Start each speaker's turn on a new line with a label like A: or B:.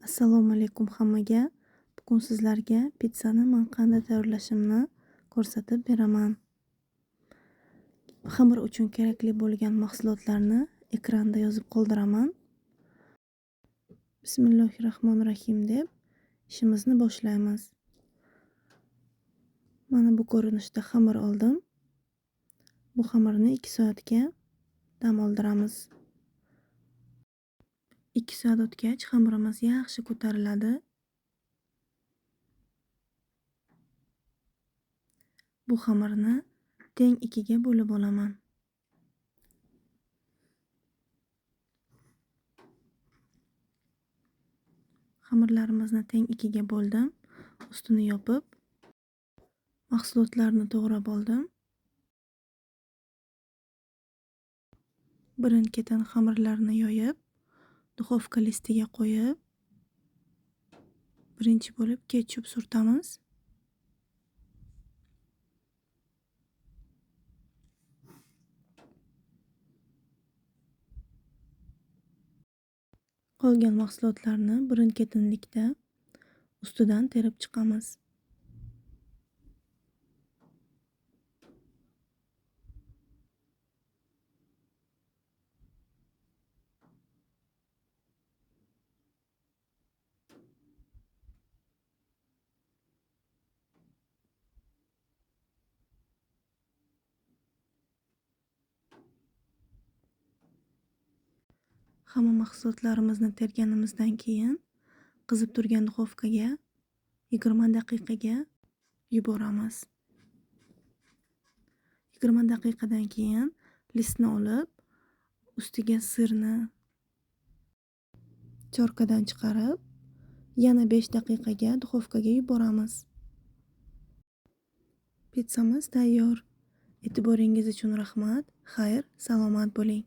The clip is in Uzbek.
A: Assalomu alaykum hammaga. Bugun sizlarga pizzani men qanday tayyorlashimni ko'rsatib beraman. Xamir uchun kerakli bo'lgan mahsulotlarni ekranda yozib qoldiraman. Bismillahirrohmanirrohim deb ishimizni boshlaymiz. Mana bu ko'rinishda xamir oldim. Bu xamirni 2 soatga dam oldiramiz. 2 soat o'tgach xamirimiz yaxshi ko'tariladi. Bu xamirni teng 2 ga bo'lib olaman. Xamirlarimizni teng 2 ga bo'ldim. Ustini yopib, mahsulotlarni to'g'rab oldim. Birin-ketin xamirlarni yoyib, duxovka listiga qo'yib, birinchi bo'lib ketchup surtamiz. Qolgan mahsulotlarni birin-ketinlikda ustidan terib chiqamiz. Hamma mahsulotlarimizni terganimizdan keyin qizib turgan duxovkaga 20 daqiqaga yuboramiz. 20 daqiqadan keyin listni olib, ustiga sirni chorkadan chiqarib, yana 5 daqiqaga duxovkaga yuboramiz. Pizzamiz tayyor. E'tiboringiz uchun rahmat. Xayr, salomat bo'ling.